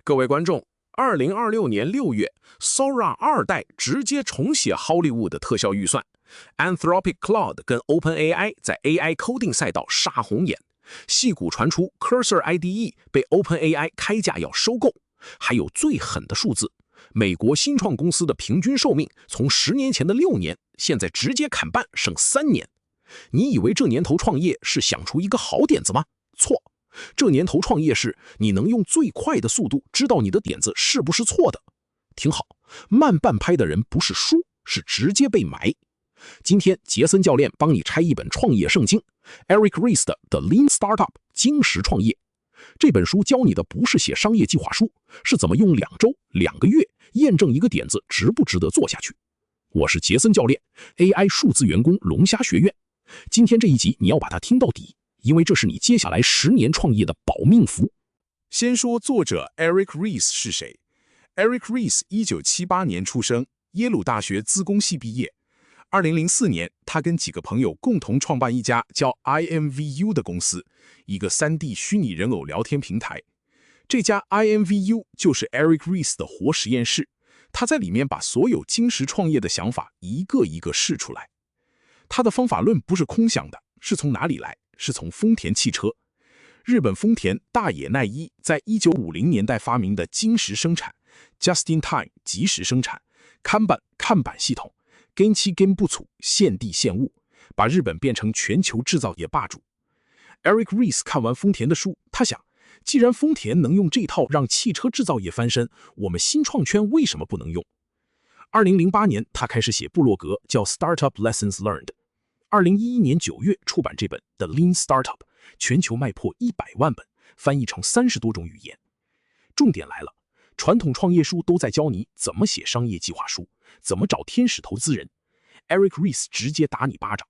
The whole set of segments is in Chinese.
各位观众，2026年6月 ，Sora 2代直接重写 Hollywood 的特效预算 ，Anthropic Claude 跟 OpenAI 在 AI coding 赛道杀红眼，矽谷传出 Cursor IDE 被 OpenAI 开价要收购，还有最狠的数字，美国新创公司的平均寿命从10年前的6年，现在直接砍半，剩3年。你以为这年头创业是想出一个好点子吗？错。这年头创业是你能用最快的速度知道你的点子是不是错的。听好，慢半拍的人不是输，是直接被埋。今天杰森教练帮你拆一本创业圣经 ，Eric Ries 的《The Lean Startup》精实创业。这本书教你的不是写商业计划书，是怎么用2周、2个月验证一个点子值不值得做下去。我是杰森教练 ，AI 数字员工龙虾学院。今天这一集你要把它听到底。因为这是你接下来10年创业的保命符。先说作者 Eric Ries 是谁 ？Eric Ries 1978年出生，耶鲁大学资工系毕业。2004年，他跟几个朋友共同创办一家叫 IMVU 的公司，一个3D 虚拟人偶聊天平台。这家 IMVU 就是 Eric Ries 的活实验室，他在里面把所有精实创业的想法一个一个试出来。他的方法论不是空想的，是从哪里来？是从丰田汽车。日本丰田大野耐一在1950年代发明的精实生产 （just in time） 即时生产看板系统 （genchi genbutsu） 现地现物，把日本变成全球制造业霸主。Eric Ries 看完丰田的书，他想，既然丰田能用这套让汽车制造业翻身，我们新创圈为什么不能用？2008年，他开始写部落格，叫 Startup Lessons Learned。2011年9月出版这本《The Lean Startup》，全球卖破100万本，翻译成30多种语言。重点来了，传统创业书都在教你怎么写商业计划书，怎么找天使投资人。Eric Ries 直接打你巴掌，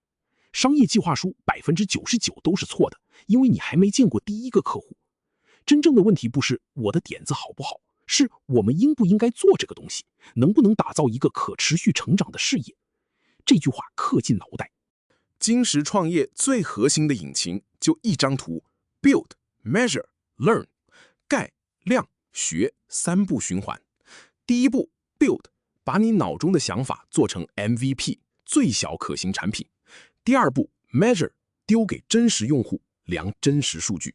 商业计划书99%都是错的，因为你还没见过第一个客户。真正的问题不是我的点子好不好，是我们应不应该做这个东西，能不能打造一个可持续成长的事业。这句话刻进脑袋。精实创业最核心的引擎就一张图 ：build、measure、learn， 概、量、学3步循环。第一步 build， 把你脑中的想法做成 MVP 最小可行产品。第二步 measure， 丢给真实用户量真实数据。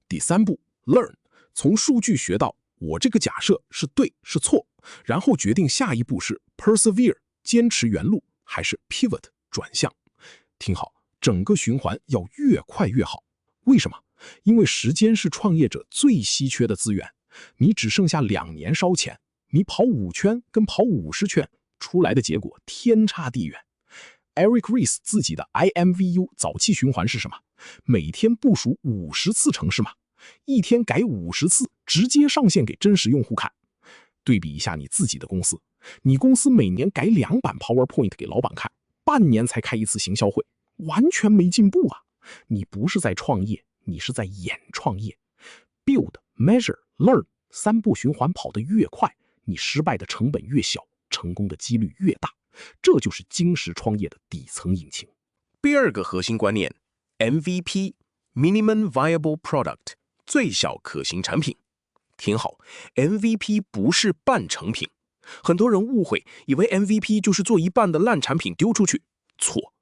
第三步 learn， 从数据学到我这个假设是对是错，然后决定下一步是 persevere 坚持原路还是 pivot 转向。听好，整个循环要越快越好。为什么？因为时间是创业者最稀缺的资源。你只剩下2年烧钱，你跑5圈跟跑50圈，出来的结果天差地远。Eric Ries 自己的 IMVU 早期循环是什么？每天部署50次程式码，一天改50次，直接上线给真实用户看。对比一下你自己的公司，你公司每年改2版 PowerPoint 给老板看，半年才开一次行销会，完全没进步啊！你不是在创业，你是在演创业。Build、measure、learn 3步循环跑得越快，你失败的成本越小，成功的几率越大。这就是精实创业的底层引擎。第二个核心观念 ，MVP (Minimum Viable Product) 最小可行产品。听好 ，MVP 不是半成品。很多人误会，以为 MVP 就是做一半的烂产品丢出去。错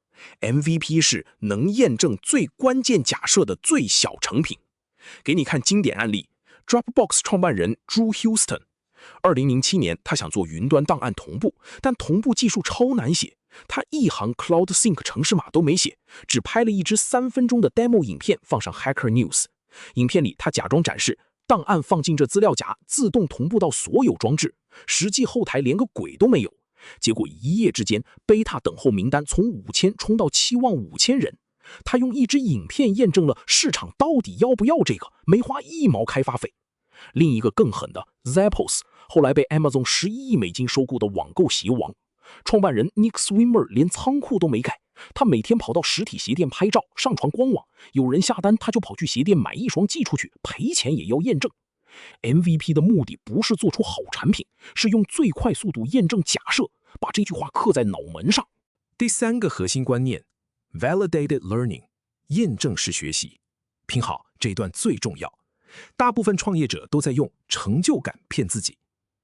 ，MVP 是能验证最关键假设的最小成品。给你看经典案例 ，Dropbox 创办人Drew Houston。2007年，他想做云端档案同步，但同步技术超难写，他一行 Cloud Sync 程式码都没写，只拍了一支3分钟的 demo 影片放上 Hacker News。影片里，他假装展示档案放进这资料夹，自动同步到所有装置，实际后台连个鬼都没有。结果一夜之间 ，beta 等候名单从5000冲到75000人。他用一支影片验证了市场到底要不要这个，没花1毛开发费。另一个更狠的 Zappos， 后来被 Amazon11亿美金收购的网购鞋王，创办人 Nick Swimmer 连仓库都没改，他每天跑到实体鞋店拍照，上传官网，有人下单他就跑去鞋店买1双寄出去，赔钱也要验证。MVP 的目的不是做出好产品，是用最快速度验证假设，把这句话刻在脑门上。第3个核心观念 ，Validated Learning， 验证式学习。听好，这一段最重要。大部分创业者都在用成就感骗自己。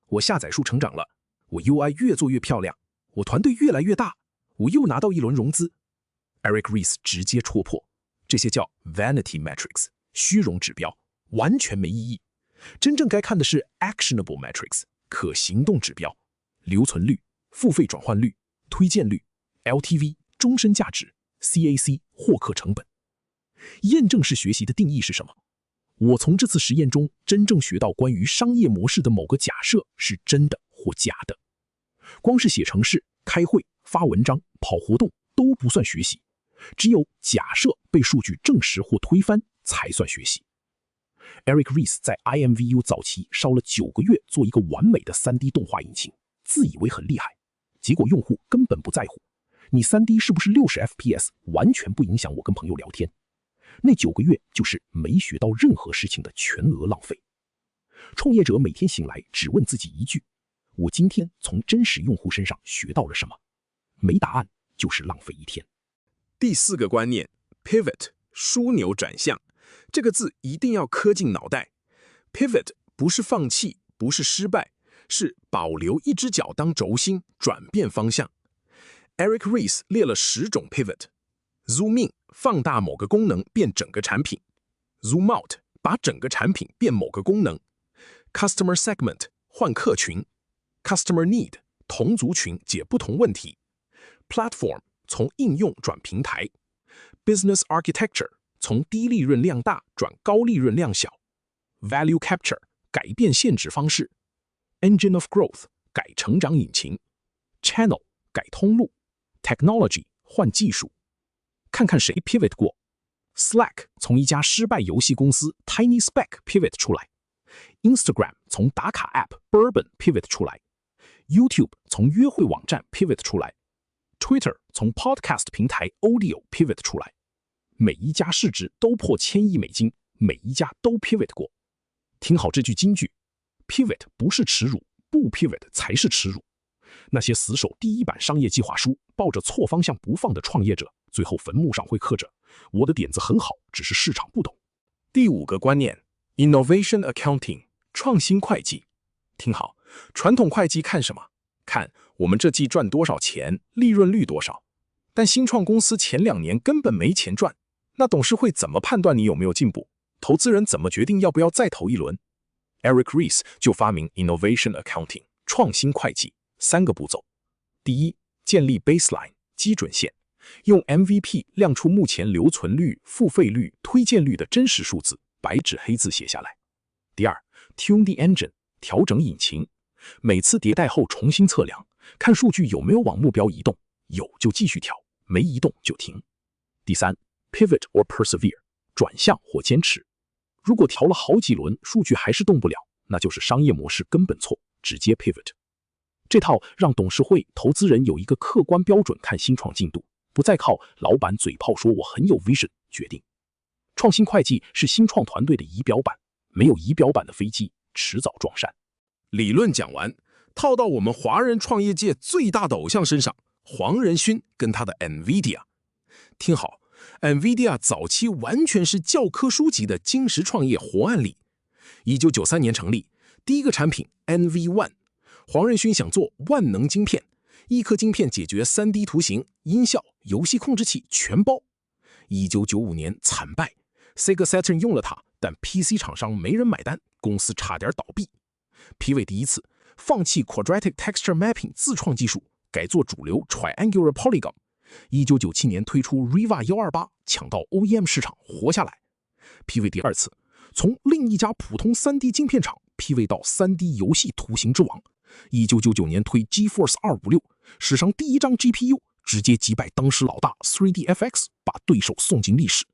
我下载数成长了，我 UI 越做越漂亮，我团队越来越大，我又拿到一轮融资。Eric Ries 直接戳破，这些叫 vanity metrics， 虚荣指标，完全没意义。真正该看的是 actionable metrics， 可行动指标，留存率、付费转换率、推荐率、LTV 终身价值、CAC 获客成本。验证式学习的定义是什么？我从这次实验中真正学到关于商业模式的某个假设是真的或假的。光是写程式、开会、发文章、跑活动都不算学习，只有假设被数据证实或推翻才算学习。Eric Ries 在 IMVU 早期烧了9个月做一个完美的 3D 动画引擎，自以为很厉害，结果用户根本不在乎。你 3D 是不是60 FPS 完全不影响我跟朋友聊天。那9个月就是没学到任何事情的全额浪费。创业者每天醒来只问自己一句：我今天从真实用户身上学到了什么？没答案就是浪费一天。第4个观念 ，pivot 枢纽转向，这个字一定要刻进脑袋。pivot 不是放弃，不是失败，是保留一只脚当轴心，转变方向。Eric Ries 列了10种 pivot。Zoom in 放大某个功能变整个产品 ，Zoom out 把整个产品变某个功能 ，Customer segment 换客群 ，Customer need 同族群解不同问题 ，Platform 从应用转平台 ，Business architecture 从低利润量大转高利润量小 ，Value capture 改变现址方式 ，Engine of growth 改成长引擎 ，Channel 改通路 ，Technology 换技术。看看谁 pivot 过 ，Slack 从一家失败游戏公司 TinySpec pivot 出来 ，Instagram 从打卡 App Bourbon pivot 出来 ，YouTube 从约会网站 pivot 出来 ，Twitter 从 Podcast 平台 Audio pivot 出来。每一家市值都破1000亿美金，每一家都 pivot 过。听好这句金句 ：pivot 不是耻辱，不 pivot 才是耻辱。那些死守第1版商业计划书、抱着错方向不放的创业者，最后坟墓上会刻着：我的点子很好，只是市场不懂。第5个观念 ，Innovation Accounting 创新会计。听好，传统会计看什么？看我们这季赚多少钱，利润率多少。但新创公司前2年根本没钱赚，那董事会怎么判断你有没有进步？投资人怎么决定要不要再投一轮 ？Eric Ries 就发明 Innovation Accounting 创新会计3个步骤。第一，建立 baseline 基准线，用 MVP 亮出目前留存率、付费率、推荐率的真实数字，白纸黑字写下来。第二 ，tune the engine 调整引擎，每次迭代后重新测量，看数据有没有往目标移动，有就继续调，没移动就停。第三 ，pivot or persevere 转向或坚持，如果调了好几轮，数据还是动不了，那就是商业模式根本错，直接 pivot。这套让董事会、投资人有一个客观标准看新创进度，不再靠老板嘴炮说我很有 vision 决定。创新会计是新创团队的仪表板，没有仪表板的飞机迟早撞山。理论讲完，套到我们华人创业界最大的偶像身上，黄仁勋跟他的 NVIDIA。听好 ，NVIDIA 早期完全是教科书级的金石创业活案例。1993年成立，第一个产品 NV1。黄仁勋想做万能晶片，一颗晶片解决 3D 图形、音效、游戏控制器全包。1995年惨败 ，Sega Saturn 用了它，但 PC 厂商没人买单，公司差点倒闭。皮伟第一次放弃 Quadratic Texture Mapping 自创技术，改做主流 Triangular Polygon。1997年推出 Riva 128，抢到 OEM 市场活下来。皮伟第二次从另一家普通 3D 晶片厂批位到 3D 游戏图形之王。1999年推 GeForce 256，史上第一张 GPU， 直接击败当时老大 3DFX， 把对手送进历史。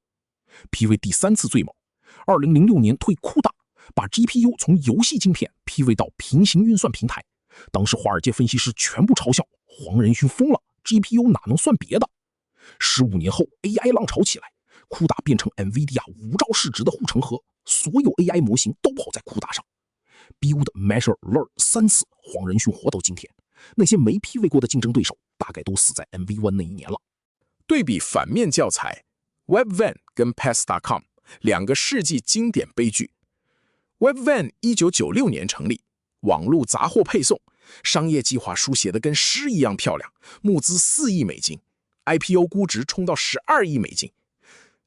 批位第3次最猛，2006年推CUDA，把 GPU 从游戏晶片批位到平行运算平台。当时华尔街分析师全部嘲笑黄仁勋疯了 ，GPU 哪能算别的？15年后 AI 浪潮起来，CUDA 变成 NVIDIA 5兆市值的护城河，所有 AI 模型都跑在CUDA上。Build Measure Learn 3次，黄仁勋活到今天。那些没批位过的竞争对手，大概都死在 NV1 那一年了。对比反面教材 ，Webvan 跟 Pets.com 2个世纪经典悲剧。Webvan 1996年成立，网络杂货配送，商业计划书写得跟诗一样漂亮，募资4亿美金 ，IPO 估值冲到12亿美金。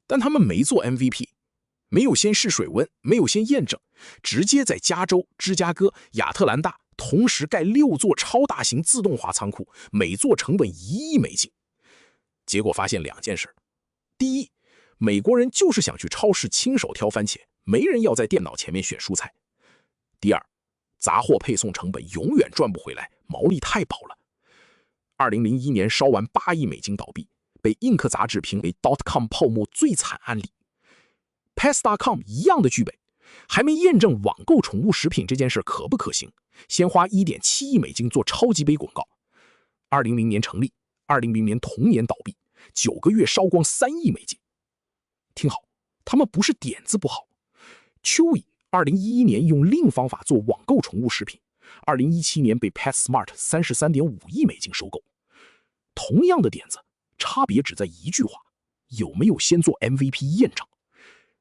但他们没做 MVP， 没有先试水温，没有先验证，直接在加州、芝加哥、亚特兰大同时盖6座超大型自动化仓库，每座成本1亿美金。结果发现2件事：第一，美国人就是想去超市亲手挑番茄，没人要在电脑前面选蔬菜；第二，杂货配送成本永远赚不回来，毛利太薄了。2001年烧完8亿美金倒闭，被印克杂志评为 .com 泡沫最惨案例。Pets.com 一样的剧本，还没验证网购宠物食品这件事可不可行，先花 1.7 亿美金做超级杯广告。2000年成立，2000年同年倒闭，9个月烧光3亿美金。听好，他们不是点子不好。Chewy 2011年用另方法做网购宠物食品，2017年被 PetSmart 33.5亿美金收购。同样的点子，差别只在一句话：有没有先做 MVP 验证？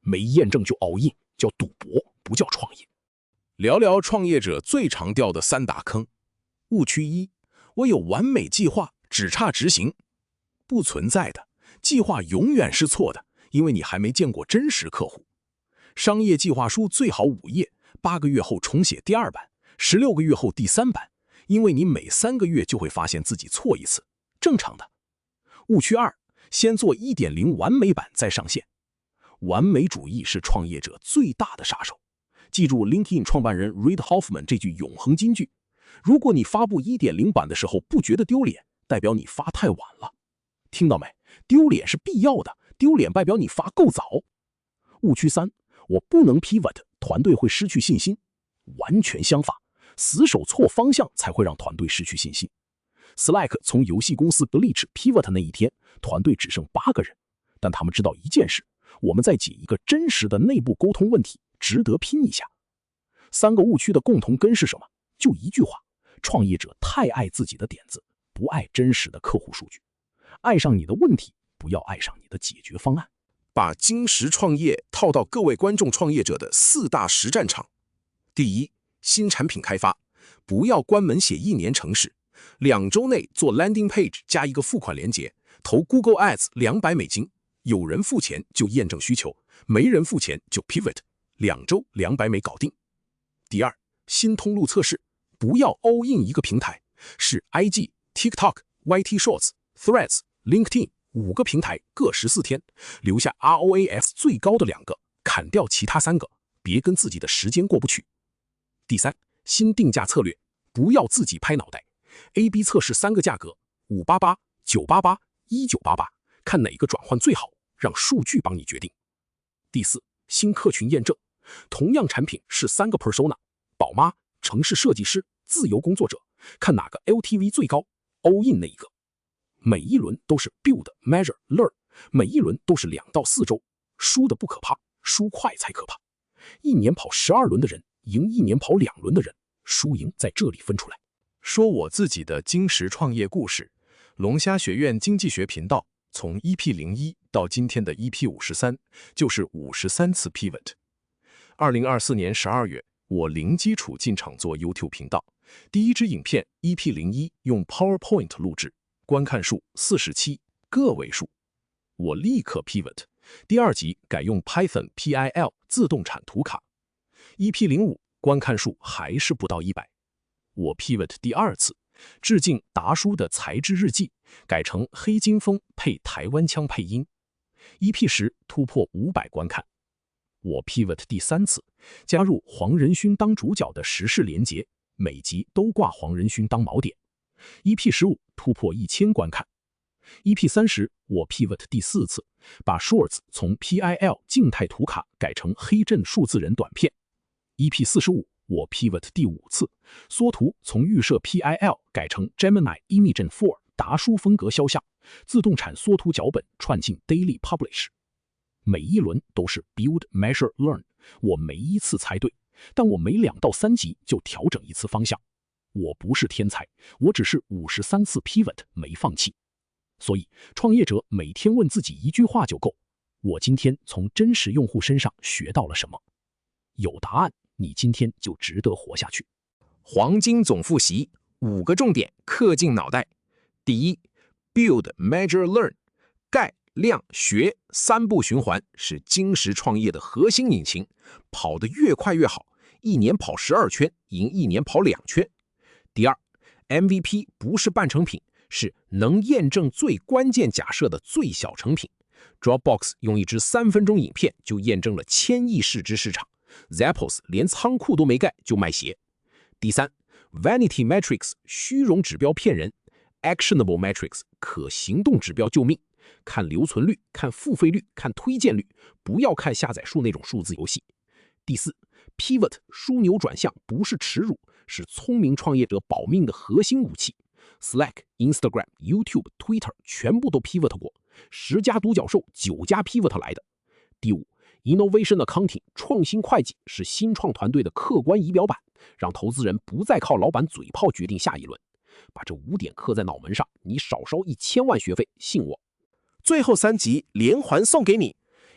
没验证就 all in， 叫赌博，不叫创业。聊聊创业者最常掉的3大坑。误区1：我有完美计划，只差执行。不存在的，计划永远是错的，因为你还没见过真实客户。商业计划书最好5页，8个月后重写第2版，16个月后第3版，因为你每3个月就会发现自己错一次，正常的。误区2：先做 1.0 完美版再上线。完美主义是创业者最大的杀手。记住 LinkedIn 创办人 Reid Hoffman 这句永恒金句：如果你发布 1.0 版的时候不觉得丢脸，代表你发太晚了。听到没？丢脸是必要的，丢脸代表你发够早。误区3：我不能 pivot， 团队会失去信心。完全相反，死守错方向才会让团队失去信心。Slack 从游戏公司 Glitch pivot 那一天，团队只剩8个人，但他们知道一件事：我们在解一个真实的内部沟通问题，值得拼一下。3个误区的共同根是什么？就一句话：创业者太爱自己的点子，不爱真实的客户数据。爱上你的问题，不要爱上你的解决方案。把金石创业套到各位观众创业者的4大实战场。第一，新产品开发，不要关门写1年程式，2周内做 landing page 加一个付款连结，投 Google Ads 200美金，有人付钱就验证需求，没人付钱就 pivot，2周200美搞定。第二，新通路测试，不要 all in 一个平台，是 IG、TikTok、YT Shorts、Threads、LinkedIn 5个平台各14天，留下 ROAS 最高的2个，砍掉其他3个，别跟自己的时间过不去。第三，新定价策略，不要自己拍脑袋 ，A/B 测试3个价格，588、988、1988，看哪个转换最好，让数据帮你决定。第四，新客群验证，同样产品是3个 persona， 宝妈、城市设计师、自由工作者，看哪个 LTV 最高 ，all in 那一个。每一轮都是 build measure learn， 每一轮都是2到4周，输的不可怕，输快才可怕。1年跑12轮的人赢1年跑2轮的人，输赢在这里分出来。说我自己的金石创业故事，龙虾学院经济学频道从 EP01 到今天的 EP53，就是53次 pivot。2024年12月，我零基础进场做 YouTube 频道，第一支影片 EP01 用 PowerPoint 录制，观看数47，个位数。我立刻 pivot， 第2集改用 Python PIL 自动产图卡。EP05 观看数还是不到100，我 pivot 第2次，致敬达叔的才智日记，改成黑金风配台湾腔配音。EP10 突破500观看，我 pivot 第3次，加入黄仁勋当主角的时事连结，每集都挂黄仁勋当锚点。EP15 突破1000观看。EP30 我 pivot 第4次，把 Shorts 从 PIL 静态图卡改成黑阵数字人短片。EP45 我 pivot 第5次，缩图从预设 PIL 改成 Gemini Imagen 4达叔风格肖像，自动产缩图脚本串进 Daily Publish。每一轮都是 Build Measure Learn， 我没一次猜对，但我每2到3集就调整一次方向。我不是天才，我只是53次 pivot 没放弃。所以创业者每天问自己一句话就够：我今天从真实用户身上学到了什么？有答案你今天就值得活下去。黄金总复习5个重点刻进脑袋。第一 ，Build, Measure, Learn， 概、量、学3步循环是金石创业的核心引擎，跑得越快越好，1年跑12圈，赢1年跑2圈。第二 ，MVP 不是半成品，是能验证最关键假设的最小成品。Dropbox 用一支3分钟影片就验证了1000亿市值市场 ，Zappos 连仓库都没盖就卖鞋。第三 ，Vanity Metrics 虚荣指标骗人 ，Actionable Metrics 可行动指标救命。看留存率，看付费率，看推荐率，不要看下载数那种数字游戏。第四 ，Pivot 枢纽转向不是耻辱，是聪明创业者保命的核心武器。Slack、Instagram、YouTube、Twitter 全部都 pivot 过，10家独角兽9家 pivot 来的。第五 ，Innovation Accounting 创新会计是新创团队的客观仪表板，让投资人不再靠老板嘴炮决定下一轮。把这5点刻在脑门上，你少烧1000万学费，信我。最后3集连环送给你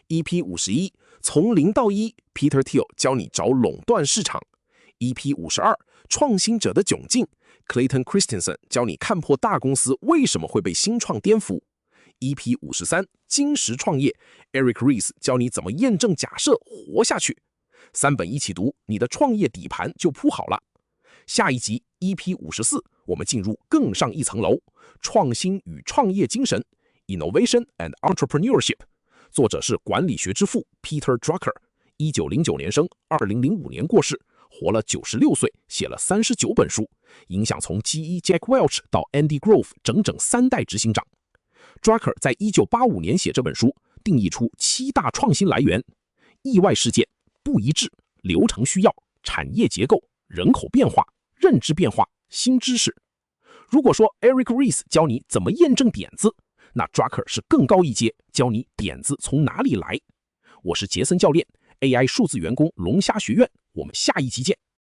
：EP 51从0到1 ，Peter Thiel 教你找垄断市场；EP 52创新者的窘境 ，Clayton Christensen 教你看破大公司为什么会被新创颠覆；EP 53金石创业 ，Eric Ries 教你怎么验证假设活下去。3本一起读，你的创业底盘就铺好了。下一集 EP 54，我们进入更上一层楼，创新与创业精神。Innovation and Entrepreneurship， 作者是管理学之父 Peter Drucker，1909年生，2005年过世，活了96岁，写了39本书，影响从 GE Jack Welch 到 Andy Grove 整整3代执行长。Drucker 在1985年写这本书，定义出7大创新来源：意外事件、不一致、流程需要、产业结构、人口变化、认知变化、新知识。如果说 Eric Ries 教你怎么验证点子，那 Drucker 是更高一阶，教你点子从哪里来。我是杰森教练 ，AI 数字员工龙虾学院，我们下一集见。